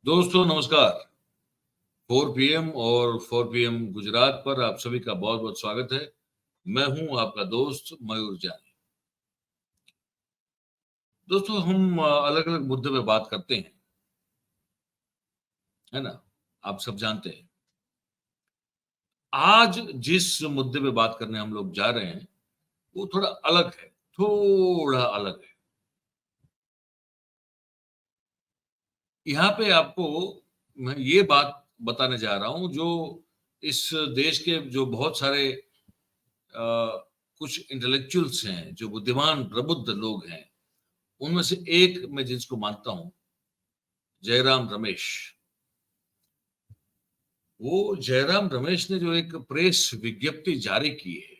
दोस्तों नमस्कार। 4 पीएम और 4 पीएम गुजरात पर आप सभी का बहुत बहुत स्वागत है। मैं हूं आपका दोस्त मयूर जानी। दोस्तों हम अलग अलग मुद्दे पे बात करते हैं, है ना? आप सब जानते हैं। आज जिस मुद्दे पे बात करने हम लोग जा रहे हैं वो थोड़ा अलग है, थोड़ा अलग है। यहाँ पे आपको मैं ये बात बताने जा रहा हूँ जो इस देश के जो बहुत सारे कुछ इंटेलेक्चुअल्स हैं, जो बुद्धिमान प्रबुद्ध लोग हैं, उनमें से एक मैं जिसको मानता हूं, जयराम रमेश। वो जयराम रमेश ने जो एक प्रेस विज्ञप्ति जारी की है,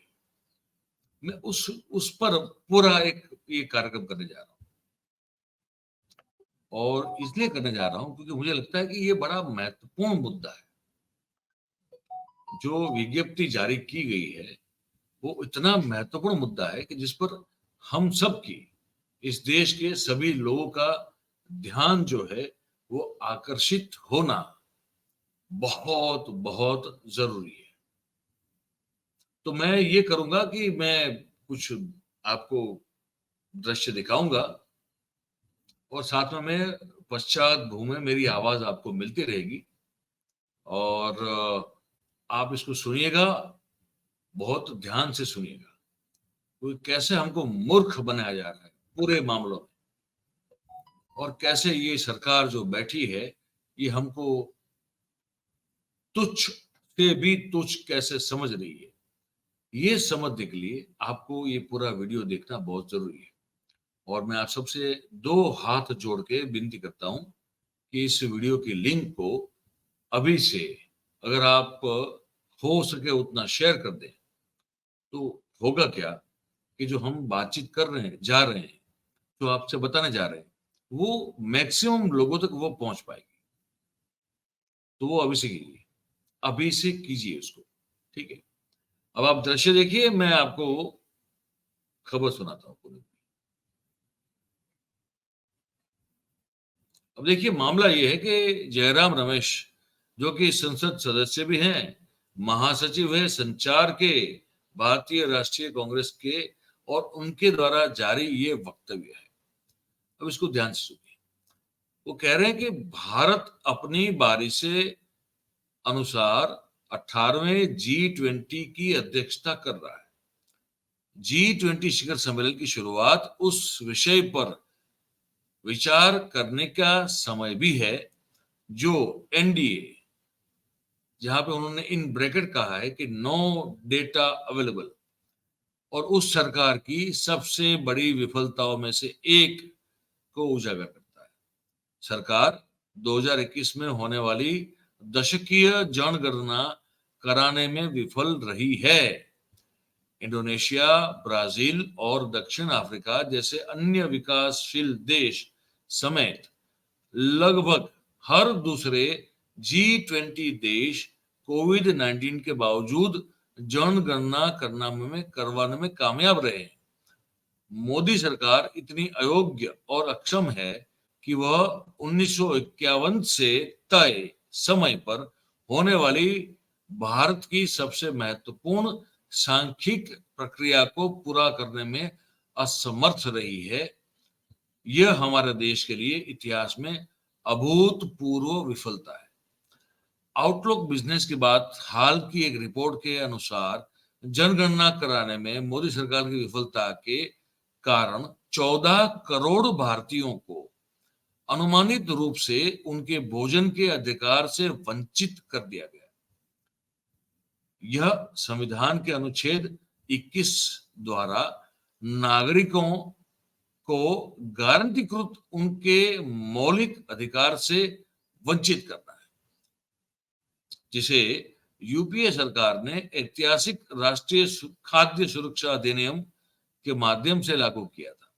मैं उस पर पूरा एक ये कार्यक्रम करने जा रहा हूं। और इसलिए करने जा रहा हूं क्योंकि मुझे लगता है कि ये बड़ा महत्वपूर्ण मुद्दा है। जो विज्ञप्ति जारी की गई है वो इतना महत्वपूर्ण मुद्दा है कि जिस पर हम सब की, इस देश के सभी लोगों का ध्यान जो है वो आकर्षित होना बहुत बहुत जरूरी है। तो मैं ये करूंगा कि मैं कुछ आपको दृश्य दिखाऊंगा और साथ में मैं पश्चात भूमि में मेरी आवाज आपको मिलती रहेगी। और आप इसको सुनिएगा, बहुत ध्यान से सुनिएगा। तो कैसे हमको मूर्ख बनाया जा रहा है पूरे मामलों में, और कैसे ये सरकार जो बैठी है ये हमको तुच्छ से भी तुच्छ कैसे समझ रही है, ये समझने के लिए आपको ये पूरा वीडियो देखना बहुत जरूरी है। और मैं आप सबसे दो हाथ जोड़ के विनती करता हूं कि इस वीडियो की लिंक को अभी से अगर आप हो सके उतना शेयर कर दें, तो होगा क्या कि जो हम बातचीत कर रहे हैं, जा रहे हैं, जो आपसे बताने जा रहे हैं, वो मैक्सिमम लोगों तक वो पहुंच पाएगी। तो वो अभी से कीजिए उसको। ठीक है, अब आप दृश्य देखिए, मैं आपको खबर सुनाता हूँ पूरी। अब देखिए, मामला ये है कि जयराम रमेश, जो कि संसद सदस्य भी हैं, महासचिव है संचार के भारतीय राष्ट्रीय कांग्रेस के, और उनके द्वारा जारी ये वक्तव्य है। अब इसको ध्यान से सुनिए। वो कह रहे हैं कि भारत अपनी बारी से अनुसार 18वें G20 की अध्यक्षता कर रहा है। G20 शिखर सम्मेलन की शुरुआत उस विषय पर विचार करने का समय भी है जो एनडीए, जहां पे उन्होंने इन ब्रैकेट कहा है कि नो डेटा अवेलेबल, और उस सरकार की सबसे बड़ी विफलताओं में से एक को उजागर करता है। सरकार 2021 में होने वाली दशकीय जनगणना कराने में विफल रही है। इंडोनेशिया, ब्राजील और दक्षिण अफ्रीका जैसे अन्य विकासशील देश समेत लगभग हर दूसरे G20 देश कोविड-19 के बावजूद जनगणना करवाने में कामयाब रहे। मोदी सरकार इतनी अयोग्य और अक्षम है कि वह 1951 से तय समय पर होने वाली भारत की सबसे महत्वपूर्ण सांख्यिक प्रक्रिया को पूरा करने में असमर्थ रही है। यह हमारे देश के लिए इतिहास में अभूतपूर्व विफलता है। आउटलुक बिजनेस की बात, हाल की एक रिपोर्ट के अनुसार जनगणना कराने में मोदी सरकार की विफलता के कारण 14 करोड़ भारतीयों को अनुमानित रूप से उनके भोजन के अधिकार से वंचित कर दिया गया। यह संविधान के अनुच्छेद 21 द्वारा नागरिकों को गारंटीकृत उनके मौलिक अधिकार से वंचित करना है, जिसे यूपीए सरकार ने ऐतिहासिक राष्ट्रीय खाद्य सुरक्षा अधिनियम के माध्यम से लागू किया था।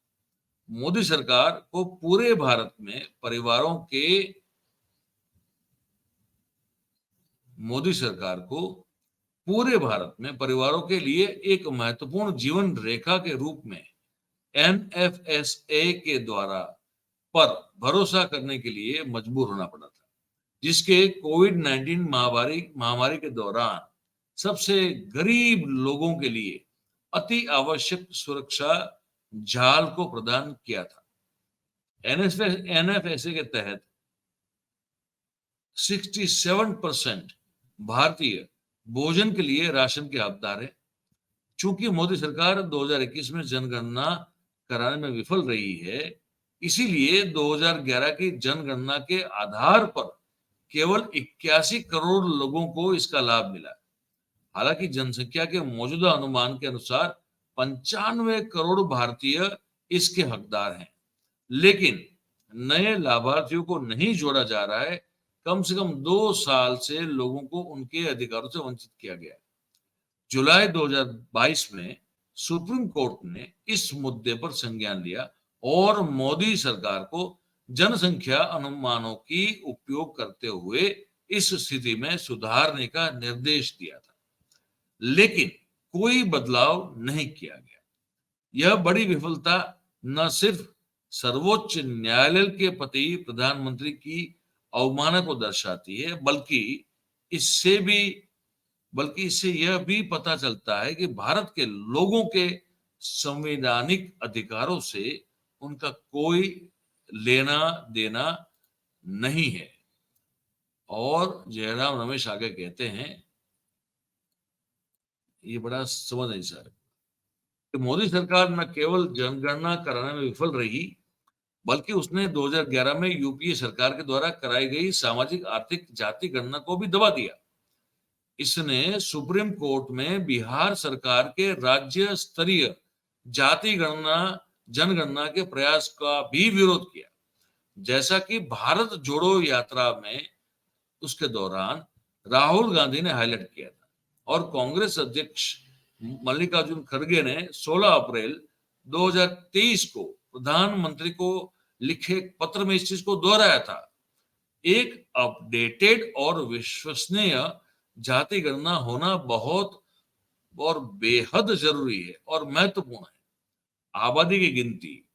मोदी सरकार को पूरे भारत में परिवारों के लिए एक महत्वपूर्ण जीवन रेखा के रूप में एनएफएसए के द्वारा पर भरोसा करने के लिए मजबूर होना पड़ा था। जिसके कोविड-19 महामारी के दौरान सबसे गरीब लोगों के लिए अति आवश्यक सुरक्षा जाल को प्रदान किया था। एनएफएसए के तहत 67% भारतीय भोजन के लिए राशन के हकदार है। चूंकि मोदी सरकार 2021 में जनगणना कराने में विफल रही है, इसीलिए 2011 की जनगणना के आधार पर केवल 81 करोड़ लोगों को इसका लाभ मिला। हालांकि जनसंख्या के मौजूदा अनुमान के अनुसार 95 करोड़ भारतीय इसके हकदार हैं, लेकिन नए लाभार्थियों को नहीं जोड़ा जा रहा है। कम से कम 2 साल से लोगों को उनके अधिकारों से वंचित किया गया। जुलाई 2022 में सुप्रीम कोर्ट ने इस मुद्दे पर संज्ञान लिया और मोदी सरकार को जनसंख्या अनुमानों की उपयोग करते हुए इस स्थिति में सुधारने का निर्देश दिया था, लेकिन कोई बदलाव नहीं किया गया। यह बड़ी विफलता न सिर्फ सर्वोच्च न्यायालय के प्रति प्रधानमंत्री की अवमानना को दर्शाती है, बल्कि इससे यह भी पता चलता है कि भारत के लोगों के संवैधानिक अधिकारों से उनका कोई लेना देना नहीं है। और जयराम रमेश आगे कहते हैं, ये बड़ा समझ सर, मोदी सरकार न केवल जनगणना कराने में विफल रही, बल्कि उसने 2011 में यूपीए सरकार के द्वारा कराई गई सामाजिक आर्थिक जाति गणना को भी दबा दिया। इसने सुप्रीम कोर्ट में बिहार सरकार के राज्य स्तरीय जाति गणना जनगणना के प्रयास का भी विरोध किया। जैसा कि भारत जोड़ो यात्रा में उसके दौरान राहुल गांधी ने हाईलाइट किया था और कांग्रेस अध्यक्ष मल्लिकार्जुन खड़गे ने 16 अप्रैल 2023 को प्रधानमंत्री को लिखे पत्र में इस चीज को दोहराया था। एक अपडेटेड और विश्वसनीय जाति गणना होना बहुत और बेहद जरूरी है और महत्वपूर्ण है। आबादी की गिनती,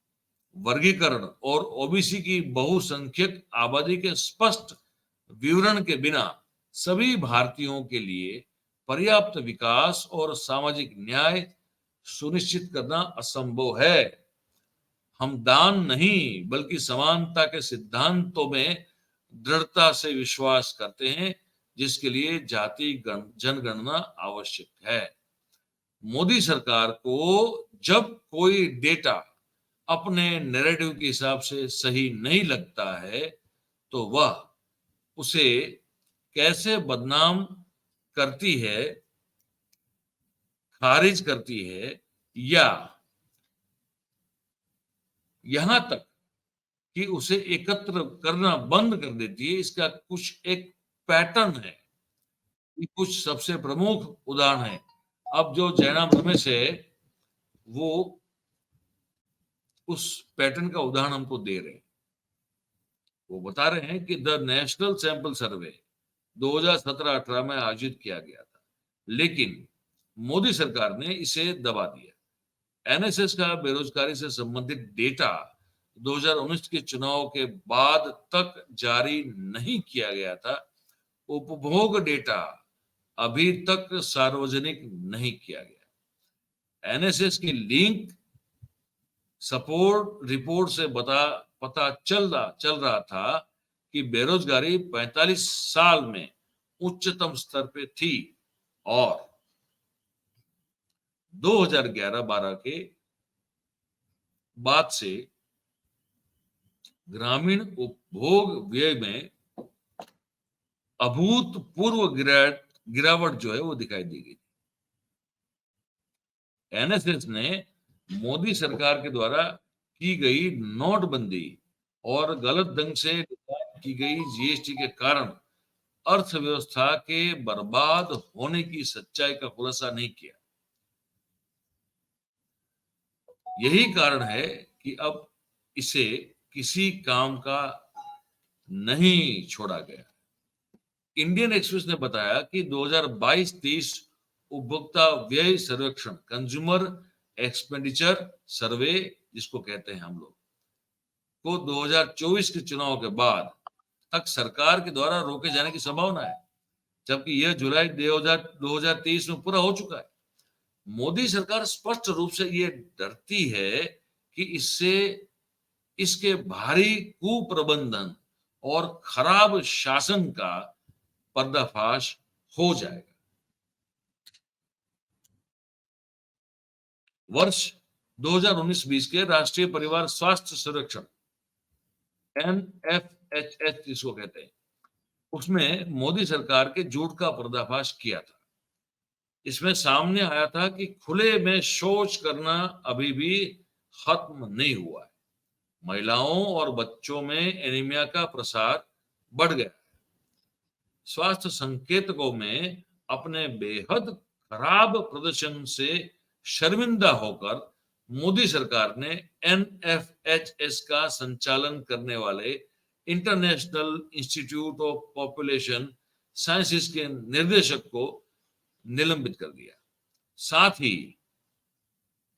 वर्गीकरण और ओबीसी की बहुसंख्यक आबादी के स्पष्ट विवरण के बिना सभी भारतीयों के लिए पर्याप्त विकास और सामाजिक न्याय सुनिश्चित करना असंभव है। हम दान नहीं बल्कि समानता के सिद्धांतों में दृढ़ता से विश्वास करते हैं, जिसके लिए जाति जनगणना आवश्यक है। मोदी सरकार को जब कोई डेटा अपने नैरेटिव के हिसाब से सही नहीं लगता है, तो वह उसे कैसे बदनाम करती है, खारिज करती है या यहां तक कि उसे एकत्र करना बंद कर देती है, इसका कुछ एक पैटर्न है। कुछ सबसे प्रमुख उदाहरण है। अब जो जयराम रमेश है वो उस पैटर्न का उदाहरण हमको दे रहे हैं। वो बता रहे हैं कि द नेशनल सैंपल सर्वे 2017-18 में आयोजित किया गया था, लेकिन मोदी सरकार ने इसे दबा दिया। एनएसएस का बेरोजगारी से संबंधित डेटा 2019 के चुनाव के बाद तक जारी नहीं किया गया था। उपभोग डेटा अभी तक सार्वजनिक नहीं किया गया। एनएसएस की लिंक सपोर्ट रिपोर्ट से पता चल रहा था कि बेरोजगारी 45 साल में उच्चतम स्तर पे थी और 2011-12 के बाद से ग्रामीण उपभोग व्यय में अभूतपूर्व गिरावट जो है वो दिखाई दी गई। एनएसएस ने मोदी सरकार के द्वारा की गई नोटबंदी और गलत ढंग से की गई जीएसटी के कारण अर्थव्यवस्था के बर्बाद होने की सच्चाई का खुलासा नहीं किया। यही कारण है कि अब इसे किसी काम का नहीं छोड़ा गया। इंडियन एक्सप्रेस ने बताया कि 2022-23 उपभोक्ता व्यय सर्वेक्षण, कंज्यूमर एक्सपेंडिचर सर्वे जिसको कहते हैं हम लोग, को 2024 के चुनाव के बाद तक सरकार के द्वारा रोके जाने की संभावना है, जबकि यह जुलाई 2023 में पूरा हो चुका है। मोदी सरकार स्पष्ट रूप से ये डरती है कि इससे इसके भारी कुप्रबंधन और खराब शासन का पर्दाफाश हो जाएगा। वर्ष 2019-20 के राष्ट्रीय परिवार स्वास्थ्य संरक्षण NFHS जिसको कहते हैं, उसमें मोदी सरकार के झूठ का पर्दाफाश किया था। इसमें सामने आया था कि खुले में शौच करना अभी भी खत्म नहीं हुआ है। महिलाओं और बच्चों में एनीमिया का प्रसार बढ़ गया है। स्वास्थ्य संकेतकों में अपने बेहद खराब प्रदर्शन से शर्मिंदा होकर मोदी सरकार ने NFHS का संचालन करने वाले international institute of population sciences के निर्देशक को निलंबित कर दिया। साथ ही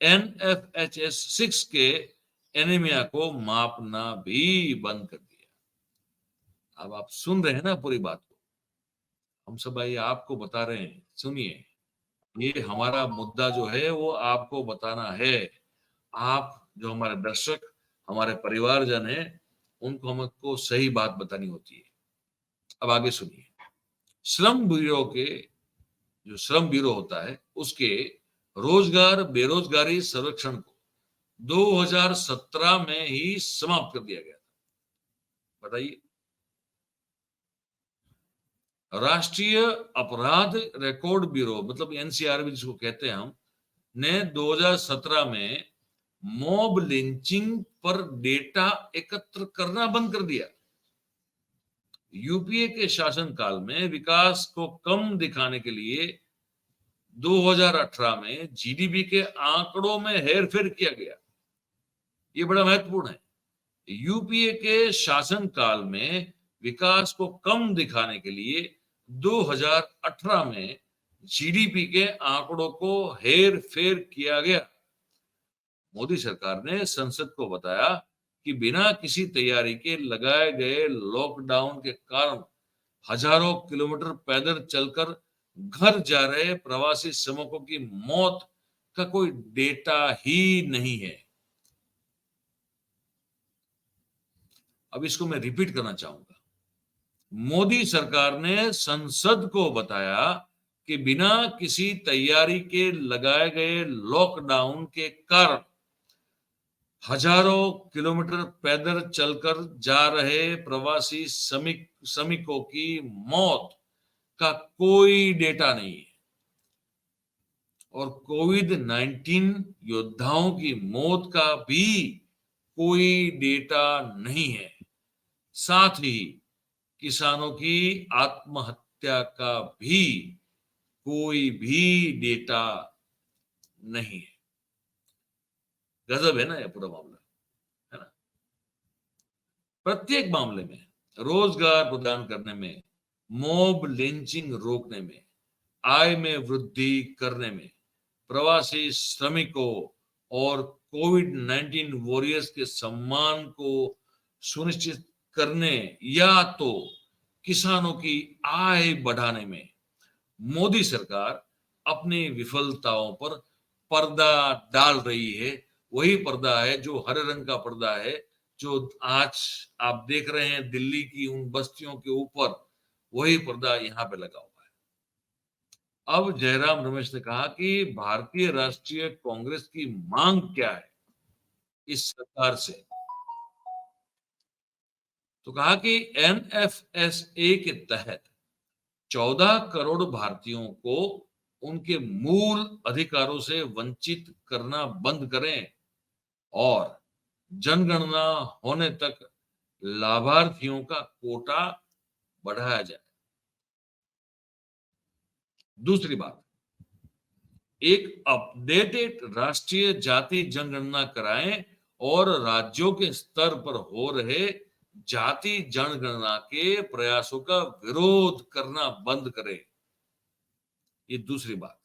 NFHS 6 के एनीमिया को मापना भी बंद कर दिया। अब आप सुन रहे हैं ना पूरी बात को, हम सब भाई आपको बता रहे हैं, सुनिए। ये हमारा मुद्दा जो है वो आपको बताना है। आप जो हमारे दर्शक, हमारे परिवारजन है, उनको हमको सही बात बतानी होती है। अब आगे सुनिए। श्रम ब्यूरो के जो श्रम ब्यूरो होता है उसके रोजगार बेरोजगारी सर्वेक्षण को 2017 में ही समाप्त कर दिया गया था। बताइए, राष्ट्रीय अपराध रिकॉर्ड ब्यूरो मतलब NCRB जिसको कहते हैं हम, ने 2017 में मॉब लिंचिंग पर डेटा एकत्र करना बंद कर दिया। यूपीए के शासनकाल में विकास को कम दिखाने के लिए 2018 में जीडीपी के आंकड़ों में हेरफेर किया गया। ये बड़ा महत्वपूर्ण है। यूपीए के शासनकाल में विकास को कम दिखाने के लिए 2018 में जीडीपी के आंकड़ों को हेर फेर किया गया। मोदी सरकार ने संसद को बताया कि बिना किसी तैयारी के लगाए गए लॉकडाउन के कारण हजारों किलोमीटर पैदल चलकर घर जा रहे प्रवासी श्रमिकों की मौत का कोई डेटा ही नहीं है। अब इसको मैं रिपीट करना चाहूंगा। मोदी सरकार ने संसद को बताया कि बिना किसी तैयारी के लगाए गए लॉकडाउन के कारण हजारों किलोमीटर पैदल चलकर जा रहे प्रवासी श्रमिकों की मौत का कोई डेटा नहीं है और कोविड-19 योद्धाओं की मौत का भी कोई डेटा नहीं है। साथ ही किसानों की आत्महत्या का भी कोई भी डेटा नहीं है। गजब है ना ये पूरा मामला, है ना। प्रत्येक मामले में रोजगार प्रदान करने में, मॉब लिंचिंग रोकने में, आय में वृद्धि करने में, प्रवासी श्रमिकों और कोविड-19 वॉरियर्स के सम्मान को सुनिश्चित करने या तो किसानों की आय बढ़ाने में मोदी सरकार अपनी विफलताओं पर पर्दा डाल रही है। वही पर्दा है जो हरे रंग का पर्दा है जो आज आप देख रहे हैं दिल्ली की उन बस्तियों के ऊपर, वही पर्दा यहाँ पे लगा हुआ है। अब जयराम रमेश ने कहा कि भारतीय राष्ट्रीय कांग्रेस की मांग क्या है इस सरकार से। तो कहा कि NFSA के तहत 14 करोड़ भारतीयों को उनके मूल अधिकारों से वंचित करना बंद करें और जनगणना होने तक लाभार्थियों का कोटा बढ़ाया जाए। दूसरी बात, एक अपडेटेड राष्ट्रीय जाति जनगणना कराएं और राज्यों के स्तर पर हो रहे जाति जनगणना के प्रयासों का विरोध करना बंद करें। ये दूसरी बात।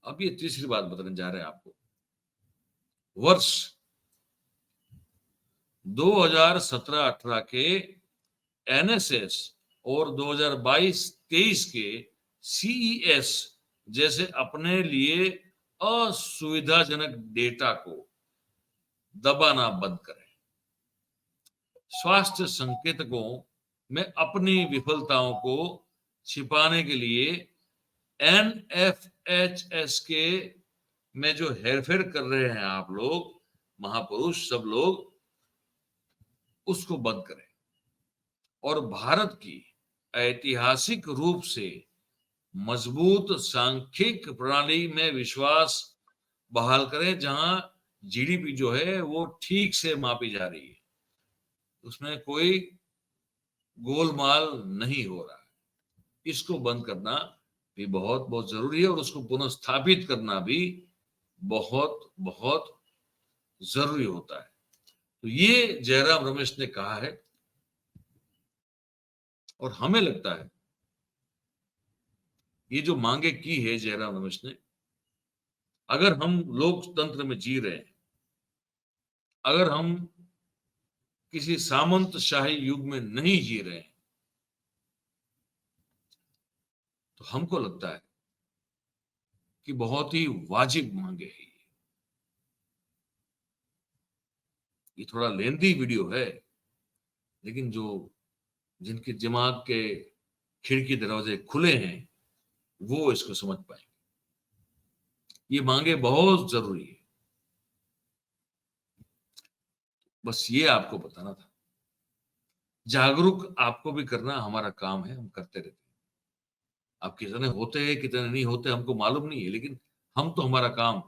अब ये तीसरी बात बताने जा रहे हैं आपको। वर्ष 2017-18 के एनएसएस और 2022-23 के सीईएस जैसे अपने लिए असुविधाजनक डेटा को दबाना बंद करें। स्वास्थ्य संकेतकों में अपनी विफलताओं को छिपाने के लिए एनएफएचएस के में जो हेरफेर कर रहे हैं आप लोग, महापुरुष सब लोग, उसको बंद करें और भारत की ऐतिहासिक रूप से मजबूत सांख्यिक प्रणाली में विश्वास बहाल करें, जहां जीडीपी जो है वो ठीक से मापी जा रही है, उसमें कोई गोलमाल नहीं हो रहा है। इसको बंद करना भी बहुत बहुत जरूरी है और उसको पुनर्स्थापित करना भी बहुत बहुत जरूरी होता है। तो ये जयराम रमेश ने कहा है और हमें लगता है ये जो मांगे की है जयराम रमेश ने, अगर हम लोकतंत्र में जी रहे हैं, अगर हम किसी सामंतशाही युग में नहीं जी रहे हैं, तो हमको लगता है कि बहुत ही वाजिब मांगे है। ये थोड़ा लेंथी वीडियो है, लेकिन जो जिनके दिमाग के खिड़की दरवाजे खुले हैं वो इसको समझ पाएंगे। ये मांगे बहुत जरूरी है, बस ये आपको बताना था। जागरूक आपको भी करना हमारा काम है, हम करते रहते हैं। आप कितने होते हैं कितने नहीं होते हमको मालूम नहीं है, लेकिन हम तो हमारा काम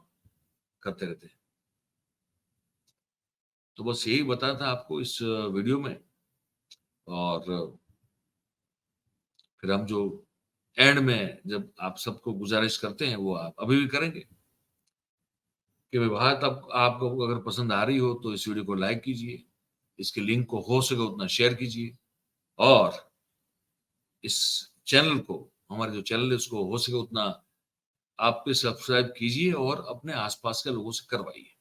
करते रहते हैं। तो बस यही बताना था आपको इस वीडियो में। और फिर हम जो एंड में जब आप सबको गुजारिश करते हैं वो आप अभी भी करेंगे कि भाई बात आपको अगर पसंद आ रही हो तो इस वीडियो को लाइक कीजिए, इसके लिंक को हो सके उतना शेयर कीजिए और इस चैनल को, हमारे जो चैनल है उसको हो सके उतना आप पे सब्सक्राइब कीजिए और अपने आसपास के लोगों से करवाइए।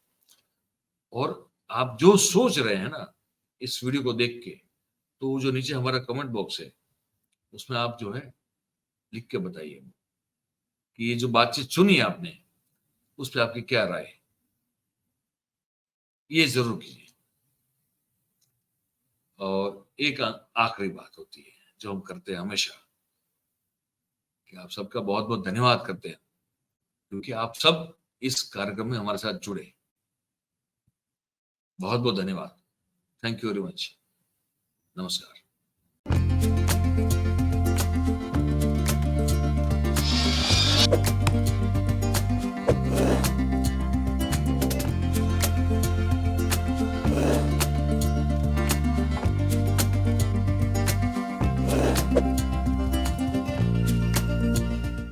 और आप जो सोच रहे हैं ना इस वीडियो को देख के, तो जो नीचे हमारा कमेंट बॉक्स है उसमें आप जो है लिख के बताइए कि ये जो बातचीत सुनी आपने उस पर आपकी क्या राय है, ये जरूर कीजिए। और एक आखिरी बात होती है जो हम करते हैं हमेशा, कि आप सबका बहुत बहुत धन्यवाद करते हैं क्योंकि आप सब इस कार्यक्रम में हमारे साथ जुड़े। बहुत बहुत धन्यवाद। Thank you very much. नमस्कार।